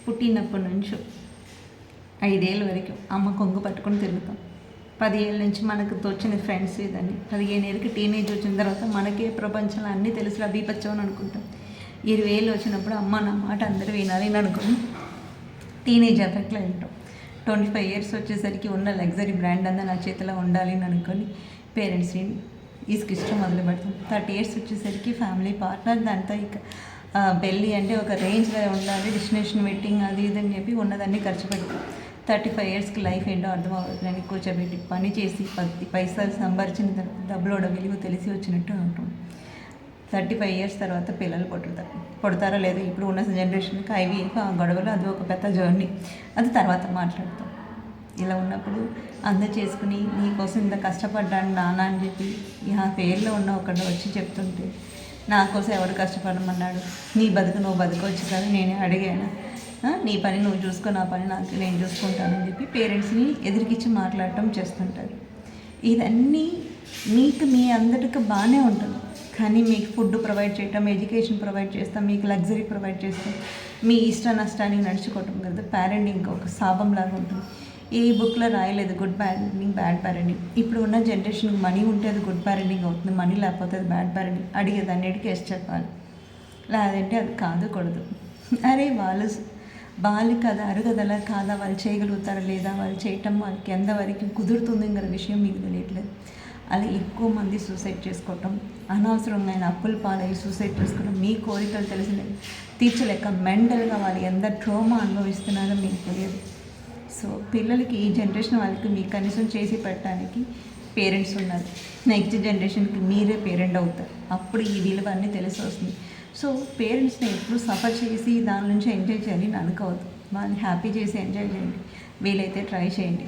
పుట్టినప్పటి నుంచి 5 ఏళ్ళ వరకు అమ్మ కొంగు పట్టుకొని తిరుగుతాం. 10 ఏళ్ళ నుంచి మనకు తోచిన ఫ్రెండ్స్ ఇదని, 15 ఏళ్ళకి టీనేజ్ వచ్చిన తర్వాత మనకే ప్రపంచంలో అన్నీ తెలుసు అభిపచ్చం అని అనుకుంటాం. 20 ఏళ్ళు వచ్చినప్పుడు అమ్మ నా మాట అందరూ వినాలి అని అనుకుని టీనేజ్ ఎఫెక్ట్లో ఉంటాం. 25 ఇయర్స్ వచ్చేసరికి ఉన్న లగ్జరీ బ్రాండ్ అంతా నా చేతిలో ఉండాలి అని అనుకొని పేరెంట్స్ని ఇష్టం మొదలు పెడతాం. 30 ఇయర్స్ వచ్చేసరికి ఫ్యామిలీ పార్ట్నర్ దాంతో ఇక పెళ్ళి అంటే ఒక రేంజ్లో ఉండాలి, డెస్టినేషన్ వెడ్డింగ్ అది ఇది అని చెప్పి ఉన్నదాన్ని ఖర్చు పెడతాం. 35 ఇయర్స్కి లైఫ్ ఏంటో అర్థం అవ్వదని కూర్చోబెట్టి పని చేసి 10 పైసలు సంపాదించిన తర్వాత డబ్బులోడ విలువ తెలిసి వచ్చినట్టు ఉంటాం. 35 ఇయర్స్ తర్వాత పిల్లలు పుడతారో లేదో ఇప్పుడు ఉన్న జనరేషన్కి ఐవీఎఫ్ ఆ గొడవలు అది ఒక పెద్ద జర్నీ, అది తర్వాత మాట్లాడతాం. ఇలా ఉన్నప్పుడు అందరు చేసుకుని నీకోసం ఇంత కష్టపడ్డాను నాన్న అని చెప్పి ఆ పేరులో ఉన్న ఒకడు వచ్చి చెప్తుంటే నా కోసం ఎవరు కష్టపడమన్నాడు, నీ బతుకు నువ్వు బతకొచ్చు కదా, నేనే అడిగాను, నీ పని నువ్వు చూసుకో, నా పని నేను చూసుకుంటానని చెప్పి పేరెంట్స్ని ఎదురికిచ్చి మాట్లాడటం చేస్తుంటారు. ఇదన్నీ మీకు మీ అందరికీ బాగానే ఉంటుంది, కానీ మీకు ఫుడ్ ప్రొవైడ్ చేయటం, ఎడ్యుకేషన్ ప్రొవైడ్ చేస్తాం, మీకు లగ్జరీ ప్రొవైడ్ చేస్తాం, మీ ఇష్ట నష్టానికి నడుచుకోవటం కదా పేరెంటింగ్ ఒక శాపంలాగా ఉంటుంది. ఈ బుక్లో రాయలేదు గుడ్ పేరెంటింగ్ బ్యాడ్ పేరెంటింగ్. ఇప్పుడు ఉన్న జనరేషన్కి మనీ ఉంటే అది గుడ్ పేరెంటింగ్ అవుతుంది, మనీ లేకపోతే అది బ్యాడ్ పేరెంటింగ్. అడిగేదన్నిటికీ ఎస్ చెప్పాలి, లేదంటే అది కాదు. అరే వాళ్ళు కదా అరుగదలా కాదా, వాళ్ళు చేయగలుగుతారా లేదా, వాళ్ళు చేయటం వాళ్ళకి ఎంతవరకు కుదురుతుంది అనే విషయం మీకు తెలియట్లేదు. అలా ఎక్కువ మంది సూసైడ్ చేసుకోవటం, అనవసరమైన అప్పుల పాలయ్యి సూసైడ్ చేసుకోవడం, మీ కోరికలు తెలిసిన తీర్చలేక మెంటల్గా వాళ్ళు ఎంత ట్రోమా అనుభవిస్తున్నారో మీకు తెలియదు. సో పిల్లలకి ఈ జనరేషన్ వాళ్ళకి మీకు కనీసం చేసి పెట్టడానికి పేరెంట్స్ ఉన్నారు. నెక్స్ట్ జనరేషన్కి మీరే పేరెంట్ అవుతారు, అప్పుడు ఈ విలువ అన్నీ తెలిసి వస్తుంది. సో పేరెంట్స్ని ఎప్పుడు సఫర్ చేసి దాని నుంచి ఎంజాయ్ చేయాలి అని అనుకోవద్దు, వాళ్ళని హ్యాపీ చేసి ఎంజాయ్ చేయండి, వీలైతే ట్రై చేయండి.